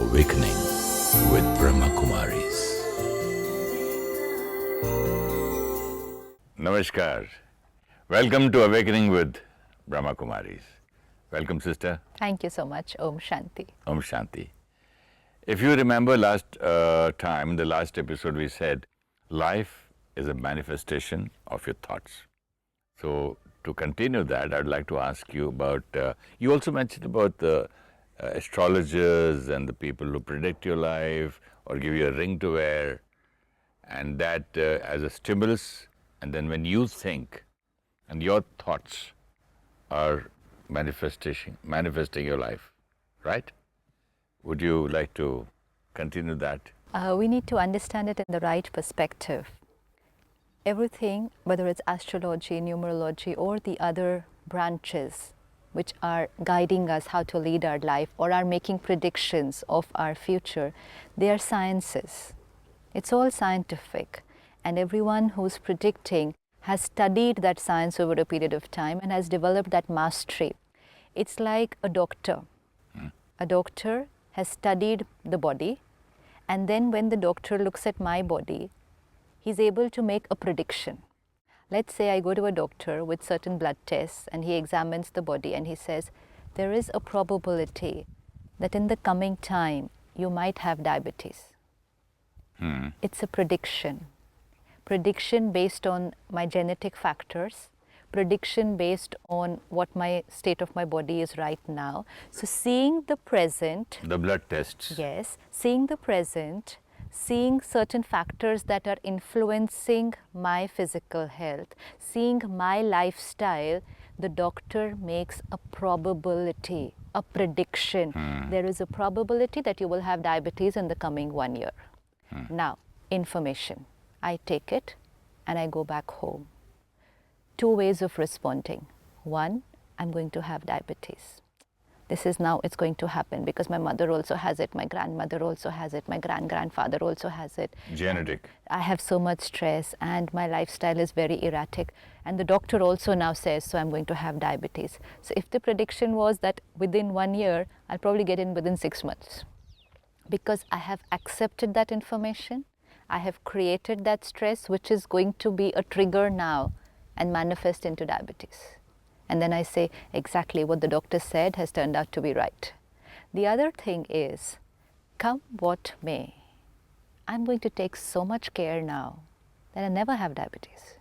Awakening with Brahma Kumaris. Namaskar. Welcome to Awakening with Brahma Kumaris. Welcome, sister. Thank you so much. Om Shanti. Om Shanti. If you remember last time, the last episode, we said life is a manifestation of your thoughts. So to continue that, I'd like to ask you about, you also mentioned about the astrologers and the people who predict your life or give you a ring to wear, and that as a stimulus, and then when you think and your thoughts are manifesting your life, right? Would you like to continue that? We need to understand it in the right perspective. Everything, whether it's astrology, numerology, or the other branches which are guiding us how to lead our life or are making predictions of our future, they are sciences. It's all scientific, and everyone who's predicting has studied that science over a period of time and has developed that mastery. It's like a doctor. A doctor has studied the body, and then when the doctor looks at my body, he's able to make a prediction. Let's say I go to a doctor with certain blood tests and he examines the body and he says, there is a probability that in the coming time you might have diabetes. It's a prediction. Prediction based on my genetic factors, prediction based on what my state of my body is right now. So seeing the present. The blood tests. Yes, seeing the present, seeing certain factors that are influencing my physical health, seeing my lifestyle, the doctor makes a probability, a prediction. There is a probability that you will have diabetes in the coming 1 year. Now, information. I take it and I go back home. Two ways of responding. One, I'm going to have diabetes. This is now, it's going to happen because my mother also has it, my grandmother also has it, my grandfather also has it. Genetic. I have so much stress and my lifestyle is very erratic. And the doctor also now says, so I'm going to have diabetes. So if the prediction was that within 1 year, I'll probably get in within 6 months. Because I have accepted that information, I have created that stress, which is going to be a trigger now and manifest into diabetes. And then I say, exactly what the doctor said has turned out to be right. The other thing is, come what may, I'm going to take so much care now that I never have diabetes.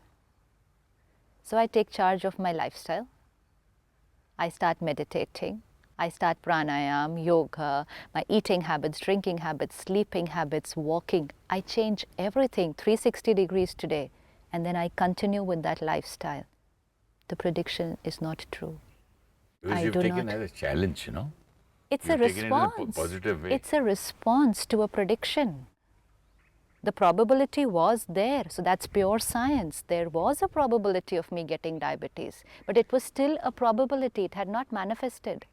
So I take charge of my lifestyle. I start meditating. I start pranayam, yoga, my eating habits, drinking habits, sleeping habits, walking. I change everything 360 degrees today, and then I continue with that lifestyle. The prediction is not true. Because you've taken that as a challenge, you know. It's a response. It in a positive way. It's a response to a prediction. The probability was there, so that's pure science. There was a probability of me getting diabetes, but it was still a probability. It had not manifested.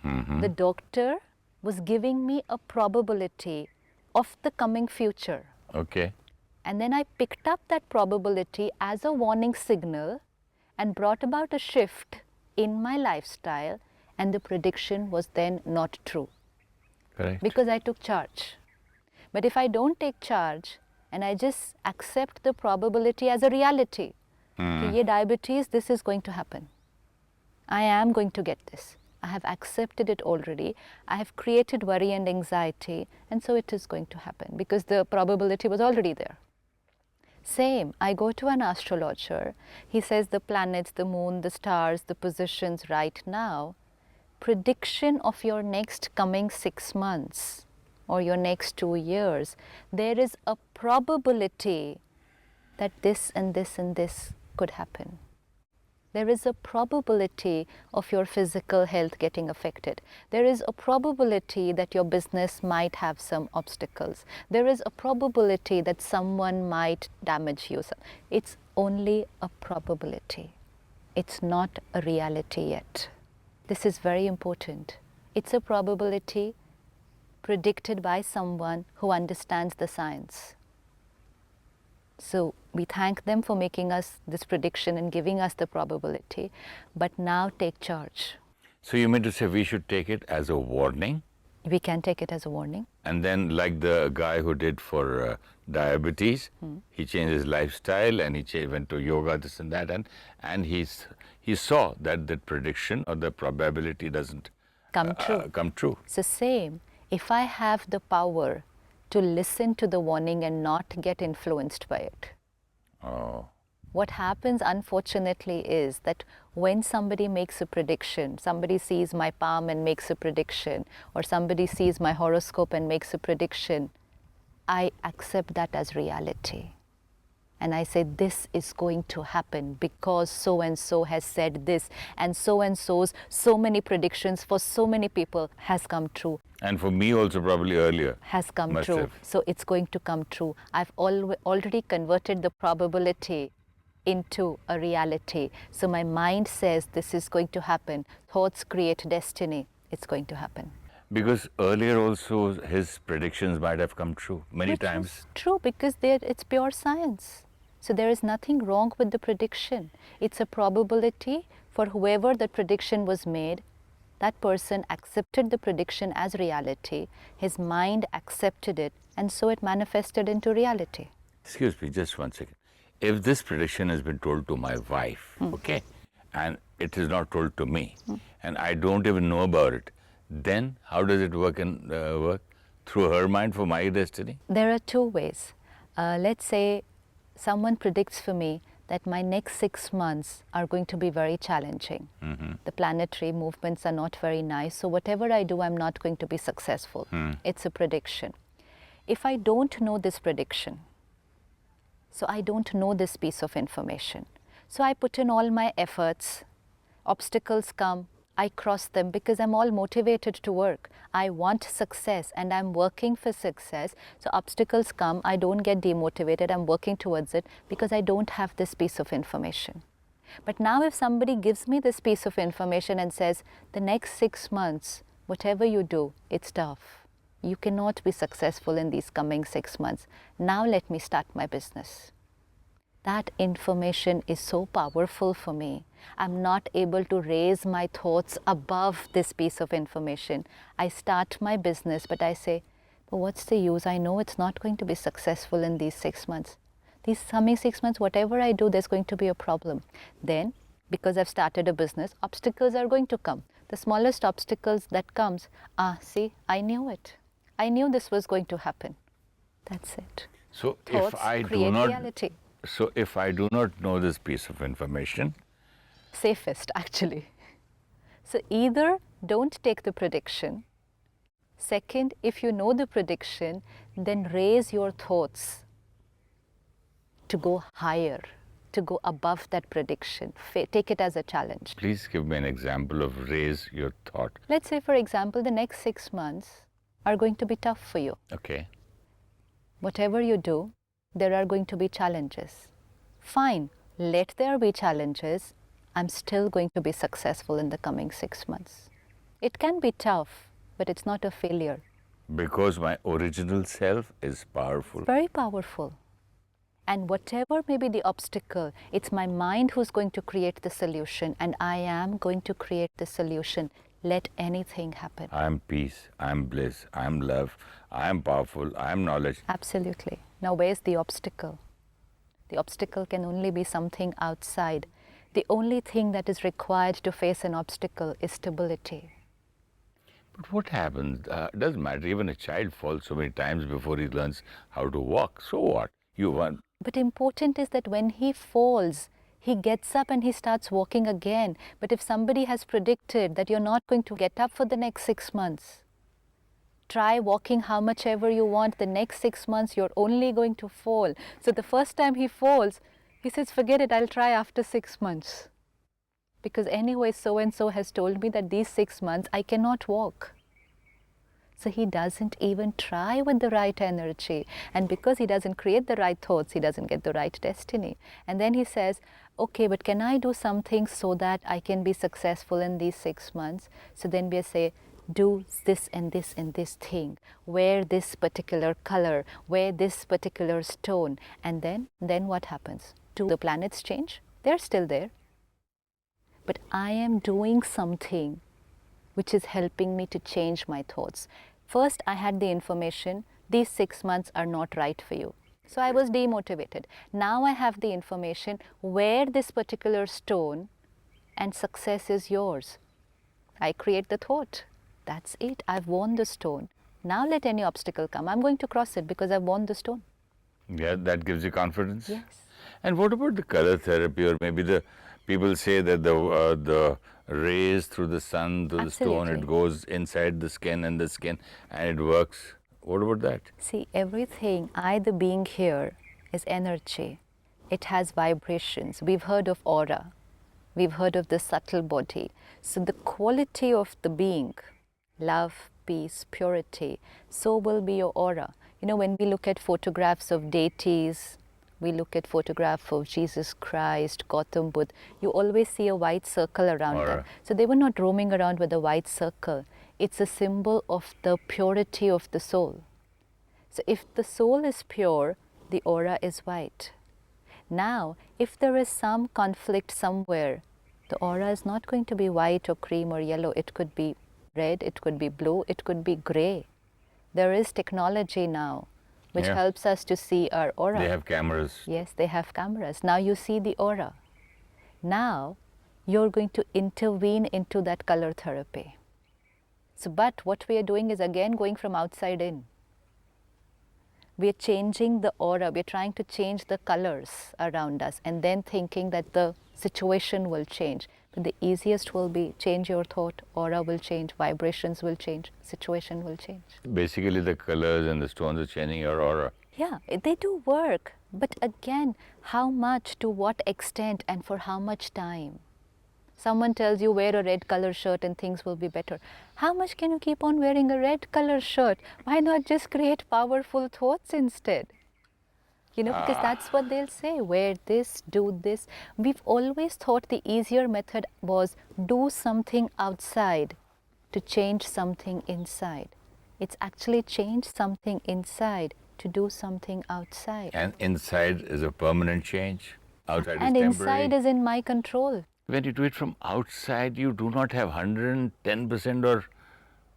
The doctor was giving me a probability of the coming future. Okay. And then I picked up that probability as a warning signal and brought about a shift in my lifestyle, and the prediction was then not true. Correct. Because I took charge. But if I don't take charge and I just accept the probability as a reality, ye diabetes, this is going to happen. I am going to get this. I have accepted it already. I have created worry and anxiety, and so it is going to happen because the probability was already there. Same, I go to an astrologer. He says the planets, the moon, the stars, the positions right now. Prediction of your next coming 6 months or your next 2 years. There is a probability that this and this and this could happen. There is a probability of your physical health getting affected. There is a probability that your business might have some obstacles. There is a probability that someone might damage you. It's only a probability. It's not a reality yet. This is very important. It's a probability predicted by someone who understands the science. So we thank them for making us this prediction and giving us the probability, but now take charge. So you mean to say we should take it as a warning? We can take it as a warning. And then, like the guy who did for diabetes, he changed his lifestyle and he went to yoga, this and that, and he saw that the prediction or the probability doesn't Come true. come true. It's the same. If I have the power to listen to the warning and not get influenced by it. Oh. What happens, unfortunately, is that when somebody makes a prediction, somebody sees my palm and makes a prediction, or somebody sees my horoscope and makes a prediction, I accept that as reality. And I say, this is going to happen because so-and-so has said this, and so-and-so's so many predictions for so many people has come true. And for me also probably earlier. Has come Must true. have. So it's going to come true. I've already converted the probability into a reality. So my mind says this is going to happen. Thoughts create destiny. It's going to happen. Because earlier also his predictions might have come true many Which times. is true, because it's pure science. So there is nothing wrong with the prediction. It's a probability for whoever the prediction was made. That person accepted the prediction as reality. His mind accepted it, and so it manifested into reality. Excuse me, just one second. If this prediction has been told to my wife, okay, and it is not told to me, and I don't even know about it, then how does it work through her mind for my destiny? There are two ways. Let's say someone predicts for me that my next 6 months are going to be very challenging. The planetary movements are not very nice, so whatever I do, I'm not going to be successful. It's a prediction. If I don't know this prediction, so I don't know this piece of information, so I put in all my efforts, obstacles come, I cross them because I'm all motivated to work. I want success and I'm working for success. So obstacles come, I don't get demotivated, I'm working towards it because I don't have this piece of information. But now if somebody gives me this piece of information and says, the next 6 months, whatever you do, it's tough. You cannot be successful in these coming 6 months. Now let me start my business. That information is so powerful for me. I'm not able to raise my thoughts above this piece of information. I start my business, but I say, but what's the use? I know it's not going to be successful in these 6 months. These coming 6 months, whatever I do, there's going to be a problem. Then, because I've started a business, obstacles are going to come. The smallest obstacles that comes, see, I knew it. I knew this was going to happen. That's it. So Thoughts if I create do not, reality. so if I do not know this piece of information, Safest actually. So either don't take the prediction. Second, if you know the prediction, then raise your thoughts to go higher, to go above that prediction. Take it as a challenge. please give me an example of raise your thought. Let's say, for example, the next 6 months are going to be tough for you. Okay. Whatever you do, there are going to be challenges. Fine, let there be challenges. I'm still going to be successful in the coming 6 months. It can be tough, but it's not a failure. Because my original self is powerful. Very powerful. And whatever may be the obstacle, it's my mind who's going to create the solution, and I am going to create the solution. Let anything happen. I am peace, I am bliss, I am love, I am powerful, I am knowledge. Absolutely. Now, where's the obstacle? The obstacle can only be something outside. The only thing that is required to face an obstacle is stability. But what happens? It doesn't matter. Even a child falls so many times before he learns how to walk. So what? You want. But important is that when he falls, he gets up and he starts walking again. But if somebody has predicted that you're not going to get up for the next 6 months, try walking how much ever you want. The next 6 months, you're only going to fall. So the first time he falls, he says, forget it, I'll try after 6 months. Because anyway, so-and-so has told me that these 6 months I cannot walk. So he doesn't even try with the right energy. And because he doesn't create the right thoughts, he doesn't get the right destiny. And then he says, okay, but can I do something so that I can be successful in these 6 months? So then we say, do this and this and this thing, wear this particular color, wear this particular stone. And then what happens? Do the planets change? They're still there. But I am doing something which is helping me to change my thoughts. First, I had the information, these 6 months are not right for you. So I was demotivated. Now I have the information, wear this particular stone and success is yours. I create the thought. That's it. I've worn the stone. Now let any obstacle come. I'm going to cross it because I've worn the stone. Yeah, that gives you confidence. Yes. And what about the color therapy, or maybe the people say that the rays through the sun to the stone, it Absolutely. goes inside the skin and it works. What about that? See, everything, I, the being here, is energy. It has vibrations. We've heard of aura. We've heard of the subtle body. So the quality of the being, love, peace, purity, so will be your aura. You know, when we look at photographs of deities, we look at photograph of Jesus Christ, Gautam Buddha, you always see a white circle around them. Aura. So they were not roaming around with a white circle. It's a symbol of the purity of the soul. So if the soul is pure, the aura is white. Now, if there is some conflict somewhere, the aura is not going to be white or cream or yellow. It could be red, it could be blue, it could be gray. There is technology now which Yeah. helps us to see our aura. They have cameras. Yes, they have cameras. Now you see the aura. Now you're going to intervene into that color therapy. So, but what we are doing is again going from outside in. We are changing the aura, we are trying to change the colors around us and then thinking that the situation will change. But the easiest will be change your thought, aura will change, vibrations will change, situation will change. Basically, the colors and the stones are changing your aura. Yeah, they do work. But again, how much, to what extent, and for how much time? Someone tells you wear a red color shirt and things will be better. How much can you keep on wearing a red color shirt? Why not just create powerful thoughts instead? You know, because that's what they'll say, wear this, do this. We've always thought the easier method was do something outside to change something inside. It's actually change something inside to do something outside. And inside is a permanent change. Outside And is temporary. inside is in my control. When you do it from outside, you do not have 110%, or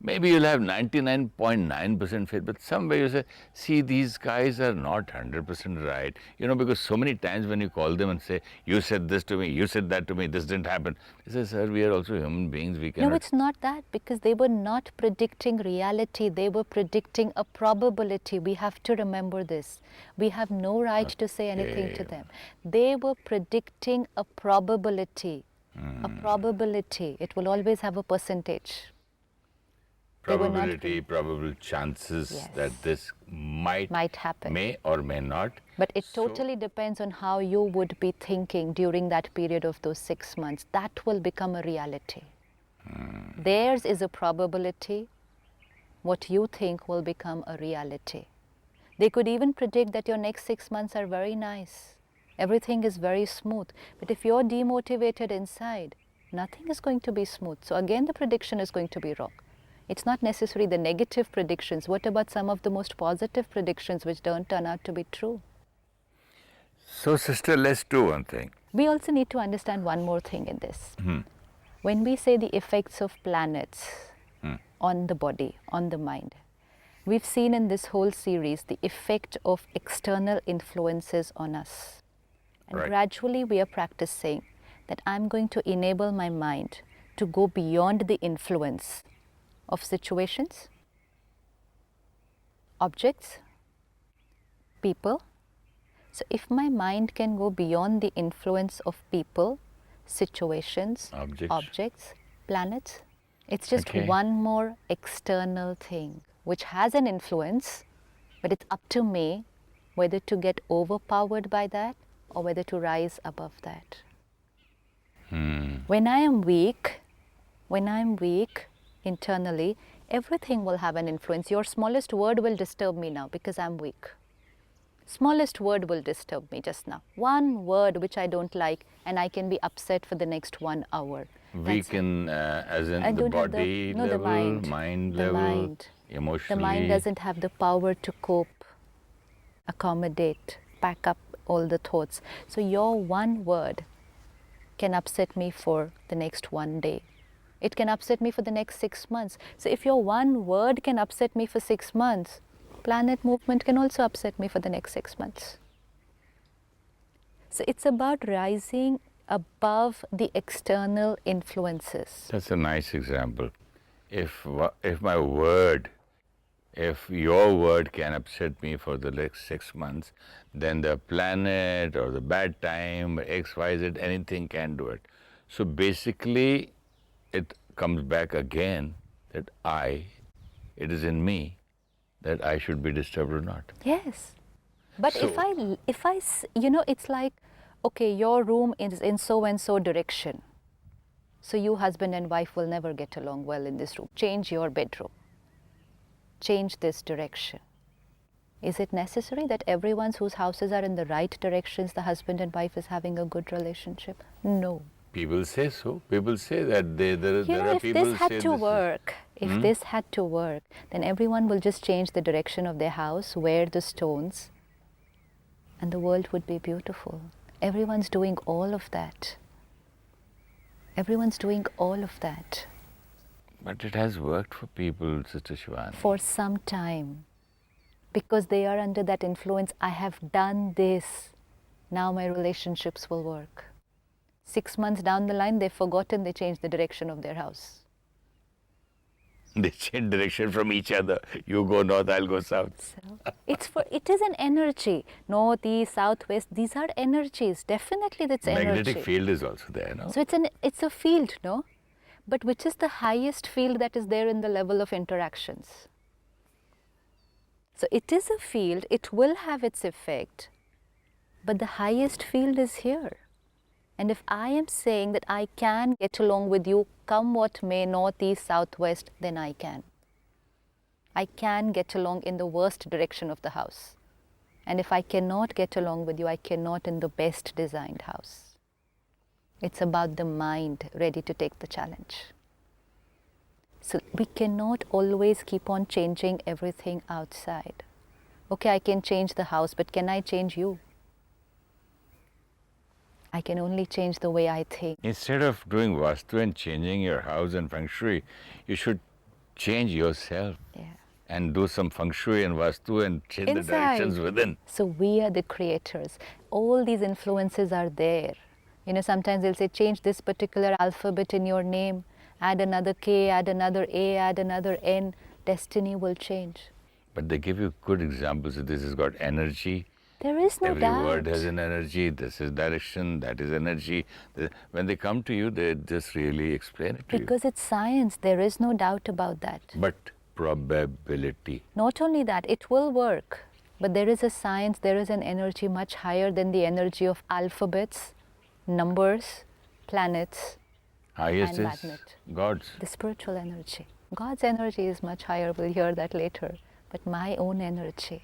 maybe you'll have 99.9% faith, but somewhere you say, see, these guys are not 100% right. You know, because so many times when you call them and say, you said this to me, you said that to me, this didn't happen. They say, sir, we are also human beings, we cannot. No, it's not that, because they were not predicting reality, they were predicting a probability. We have to remember this. We have no right to say anything to them. They were predicting a probability. A probability. It will always have a percentage. They were not Probability, probable chances Yes. that this might happen. may or may not. But it So- totally depends on how you would be thinking during that period of those 6 months. That will become a reality. Theirs is a probability. What you think will become a reality. They could even predict that your next 6 months are very nice. Everything is very smooth. But if you're demotivated inside, nothing is going to be smooth. So again, the prediction is going to be wrong. It's not necessarily the negative predictions. What about some of the most positive predictions which don't turn out to be true? So, sister, let's do one thing. We also need to understand one more thing in this. When we say the effects of planets on the body, on the mind, we've seen in this whole series the effect of external influences on us. And Right. gradually we are practicing that I'm going to enable my mind to go beyond the influence of situations, objects, people. So if my mind can go beyond the influence of people, situations, Objects. planets, it's just Okay. one more external thing which has an influence, but it's up to me whether to get overpowered by that or whether to rise above that. When I am weak internally, everything will have an influence. Your smallest word will disturb me now because I'm weak. Smallest word will disturb me just now. One word which I don't like and I can be upset for the next 1 hour. Weak in, as in I the don't have body no, the level, mind. The level, mind. emotionally. The mind doesn't have the power to cope, accommodate, pack up all the thoughts. So your one word can upset me for the next one day. It can upset me for the next 6 months. So if your one word can upset me for 6 months, planet movement can also upset me for the next 6 months. So it's about rising above the external influences. That's a nice example. If my word, if your word can upset me for the next 6 months, then the planet or the bad time, X, Y, Z, anything can do it. So basically, it comes back again that it is in me that I should be disturbed or not. Yes. But So- if I, it's like, okay, your room is in so and so direction. So you husband and wife will never get along well in this room. Change your bedroom. Change this direction. Is it necessary that everyone whose houses are in the right directions, the husband and wife is having a good relationship? No. People say so. People say that there are If people this had say to this is- work, if this had to work, then everyone will just change the direction of their house, wear the stones, and the world would be beautiful. Everyone's doing all of that. Everyone's doing all of that But it has worked for people, Sister Shivani. for some time. Because they are under that influence, I have done this. Now my relationships will work. 6 months down the line, they've forgotten they changed the direction of their house. They change direction from each other. You go north, I'll go south. So it is an energy. North, east, south, west, these are energies. Definitely that's energy. Magnetic field is also there, no? So it's a field, no? But which is the highest field that is there in the level of interactions? So it is a field, it will have its effect, but the highest field is here. And if I am saying that I can get along with you, come what may, north, east, south, west, then I can. I can get along in the worst direction of the house. And if I cannot get along with you, I cannot in the best designed house. It's about the mind ready to take the challenge. So we cannot always keep on changing everything outside. Okay, I can change the house, but can I change you? I can only change the way I think. Instead of doing Vastu and changing your house and Feng Shui, you should change yourself Yeah. and do some Feng Shui and Vastu and change the Inside. directions within. So we are the creators. All these influences are there. Sometimes they'll say, change this particular alphabet in your name, add another K, add another A, add another N. Destiny will change. But they give you good examples. This has got energy. There is no Every doubt. word has an energy. This is direction. That is energy. When they come to you, they just really explain it to you. Because it's science. There is no doubt about that. But probability. Not only that, it will work. But there is a science, there is an energy much higher than the energy of alphabets, numbers, planets, Highest and is magnet. God's. The spiritual energy. God's energy is much higher. We'll hear that later. But my own energy,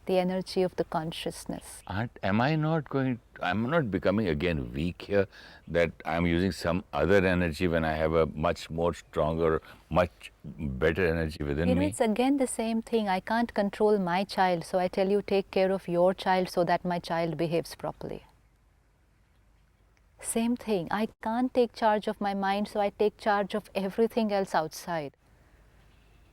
the energy of the consciousness. I'm not becoming again weak here, that I'm using some other energy when I have a much more stronger, much better energy within me. It's again the same thing. I can't control my child, so I tell you, take care of your child so that my child behaves properly. Same thing. I can't take charge of my mind, so I take charge of everything else outside.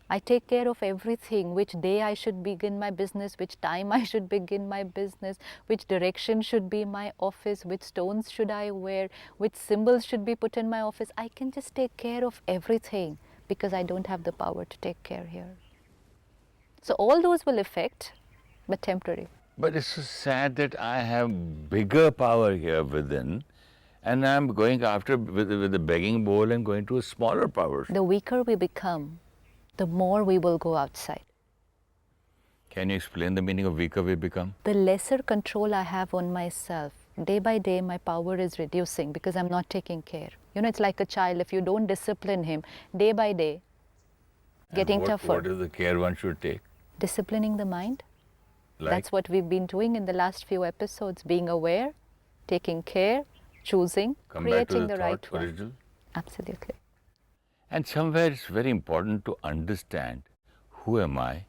I take care of everything, which day I should begin my business, which time I should begin my business, which direction should be my office, which stones should I wear, which symbols should be put in my office. I can just take care of everything because I don't have the power to take care here. So all those will affect, but temporary. But it's so sad that I have bigger power here within, and I'm going after with a begging bowl and going to a smaller power. The weaker we become, the more we will go outside. Can you explain the meaning of weaker we become? The lesser control I have on myself, day by day my power is reducing because I'm not taking care. It's like a child. If you don't discipline him, day by day, getting tougher. What is the care one should take? Disciplining the mind. Like? That's what we've been doing in the last few episodes. Being aware, taking care, choosing, Come back to creating the the right thought one. original. Absolutely. And somewhere it's very important to understand who am I,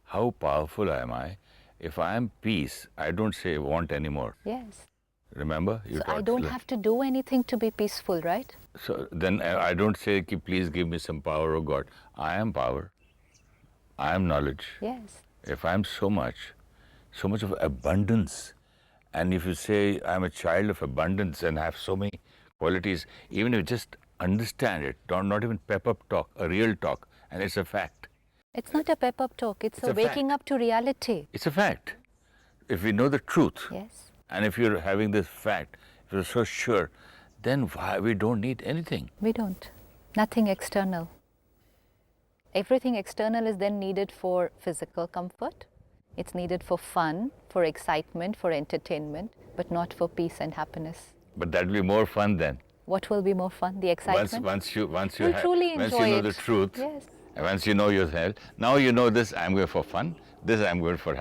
how powerful am I. If I am peace, I don't say want anymore. Yes. Remember? You So I taught don't that. have to do anything to be peaceful, right? So then I don't say, "Ki, please give me some power, oh God." I am power. I am knowledge. Yes. If I am so much of abundance, and if you say I'm a child of abundance and have so many qualities, even if you just understand it, not even pep up talk, a real talk, and it's a fact. It's not a pep up talk, it's It's a a waking fact. up to reality. It's a fact. If we know the truth, Yes. and if you're having this fact, if you're so sure, then why we don't need anything? We don't. Nothing external. Everything external is then needed for physical comfort. It's needed for fun, for excitement, for entertainment, but not for peace and happiness. But that will be more fun then. What will be more fun? The excitement? Once you You'll truly once you enjoy know it. the truth, Yes. and once you know yourself, now you know this. I'm going for fun. This I'm going for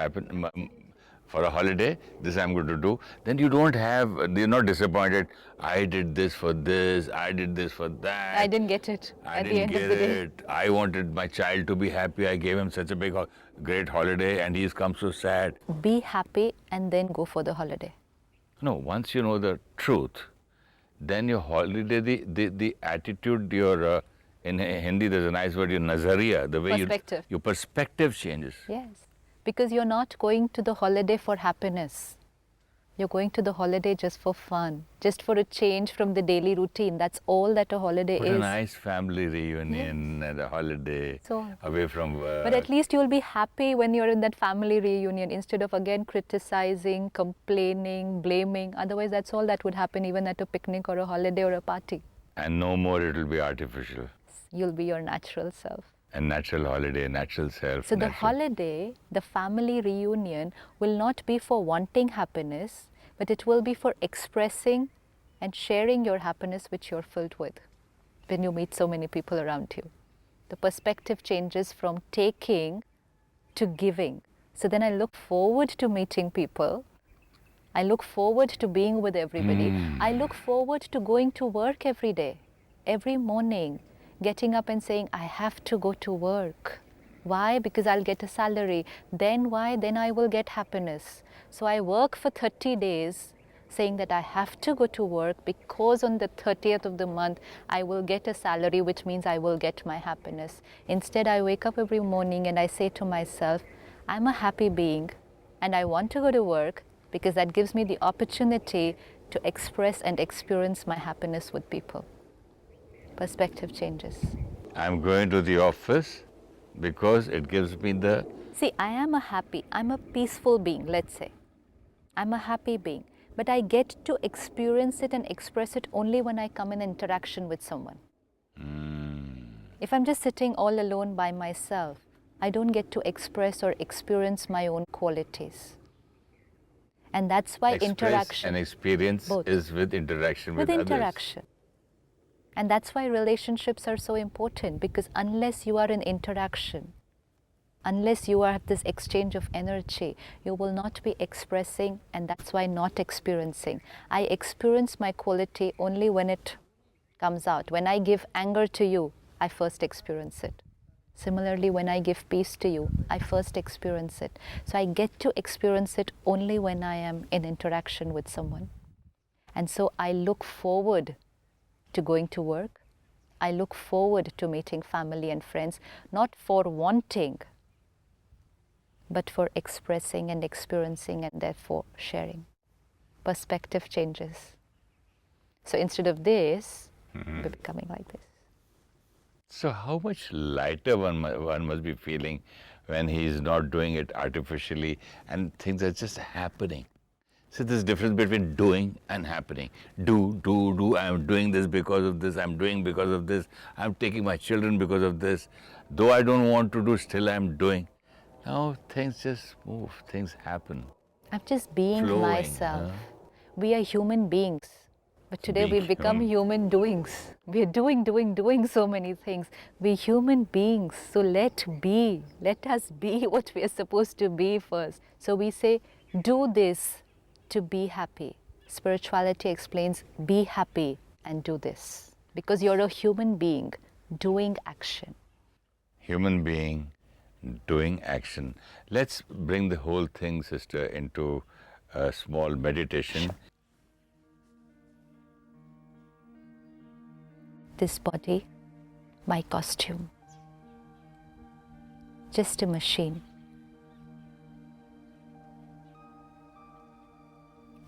for a holiday. This I'm going to do. Then you don't have. You're not disappointed. I did this for this. I did this for that. I didn't get it I at the didn't end get of the day. it. I wanted my child to be happy. I gave him such a big, great holiday, and he's come so sad. Be happy and then go for the holiday. No, once you know the truth, then your holiday, the attitude, your in Hindi there's a nice word, your nazariya, the way Perspective. your perspective changes. Yes. Because you're not going to the holiday for happiness. You're going to the holiday just for fun, just for a change from the daily routine. That's all that a holiday What is. a nice family reunion and a holiday So- away from work. But at least you'll be happy when you're in that family reunion instead of again criticizing, complaining, blaming. Otherwise, that's all that would happen even at a picnic or a holiday or a party. And no more it will be artificial. You'll be your natural self. A natural holiday, natural self. So the natural- holiday, the family reunion will not be for wanting happiness, but it will be for expressing and sharing your happiness which you're filled with when you meet so many people around you. The perspective changes from taking to giving. So then I look forward to meeting people. I look forward to being with everybody. I look forward to going to work every day, every morning, getting up and saying, I have to go to work. Why? Because I'll get a salary. Then why? Then I will get happiness. So I work for 30 days saying that I have to go to work because on the 30th of the month I will get a salary, which means I will get my happiness. Instead, I wake up every morning and I say to myself, I'm a happy being and I want to go to work because that gives me the opportunity to express and experience my happiness with people. Perspective changes. I'm going to the office because it gives me the... See, I'm a peaceful being, let's say. I'm a happy being, but I get to experience it and express it only when I come in interaction with someone. If I'm just sitting all alone by myself, I don't get to express or experience my own qualities. And that's why Express interaction. and experience Both. is with interaction with, With others. interaction. And that's why relationships are so important, because unless you are in interaction, unless you have this exchange of energy, you will not be expressing, and that's why not experiencing. I experience my quality only when it comes out. When I give anger to you, I first experience it. Similarly, when I give peace to you, I first experience it. So I get to experience it only when I am in interaction with someone. And so I look forward to going to work. I look forward to meeting family and friends, not for wanting, but for expressing and experiencing and therefore sharing. Perspective changes. So instead of this, we're becoming like this. So how much lighter one must be feeling when he is not doing it artificially and things are just happening. So there's difference between doing and happening. Do, I'm doing this because of this, I'm doing because of this, I'm taking my children because of this. Though I don't want to do, still I'm doing. Now things just move, things happen. I'm just being Flowing, myself. We are human beings. But today Being we've become human. human doings. We are doing so many things. We're human beings. So let be. Let us be what we are supposed to be first. So we say, do this to be happy. Spirituality explains, be happy and do this. Because you're a human being doing action. Human being doing action. Let's bring the whole thing, sister, into a small meditation. This body, my costume, just a machine.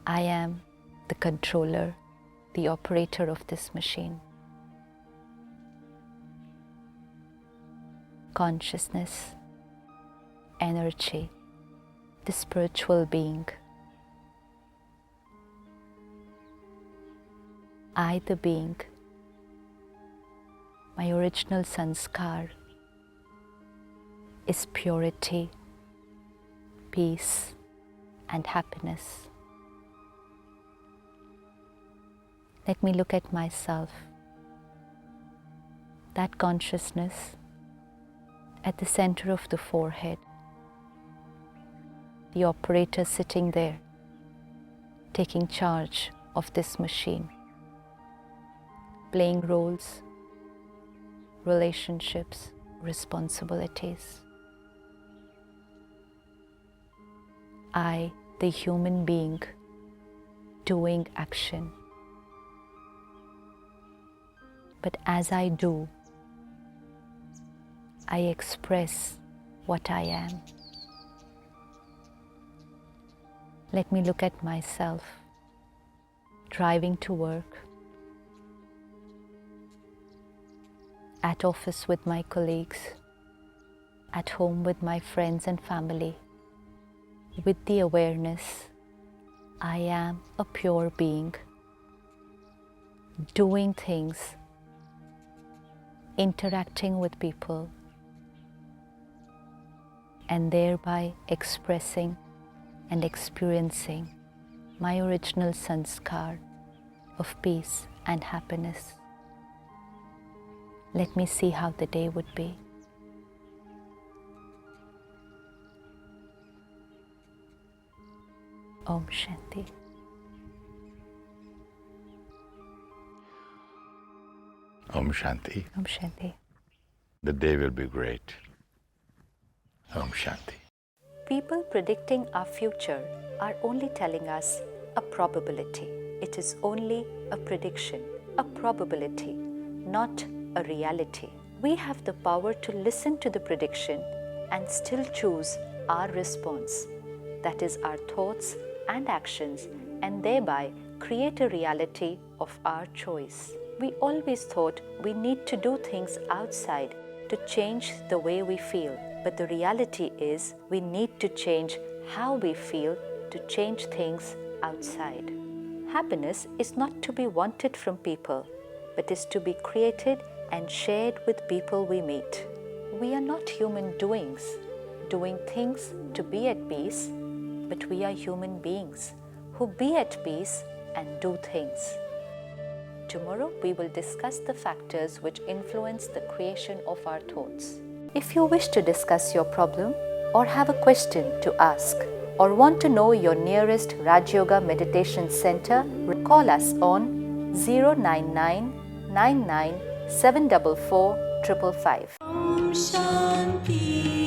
I am the controller, the operator of this machine. Consciousness, energy, the spiritual being. I, the being, my original sanskar is purity, peace, and happiness. Let me look at myself, that consciousness at the center of the forehead, the operator sitting there, taking charge of this machine, playing roles, relationships, responsibilities. I, the human being, doing action. But as I do, I express what I am. Let me look at myself, driving to work, at office with my colleagues, at home with my friends and family, with the awareness I am a pure being, doing things, interacting with people, and thereby expressing and experiencing my original sanskar of peace and happiness. Let me see how the day would be. Om Shanti. Om Shanti. Om Shanti. The day will be great. Om Shanti. People predicting our future are only telling us a probability. It is only a prediction, a probability, not a reality. We have the power to listen to the prediction and still choose our response, that is, our thoughts and actions, and thereby create a reality of our choice. We always thought we need to do things outside to change the way we feel, but the reality is we need to change how we feel to change things outside. Happiness is not to be wanted from people, but is to be created and shared with people we meet. We are not human doings, doing things to be at peace, but we are human beings who be at peace and do things. Tomorrow we will discuss the factors which influence the creation of our thoughts. If you wish to discuss your problem or have a question to ask or want to know your nearest Rajyoga meditation center, call us on 099 99 744 555. Om Shanti.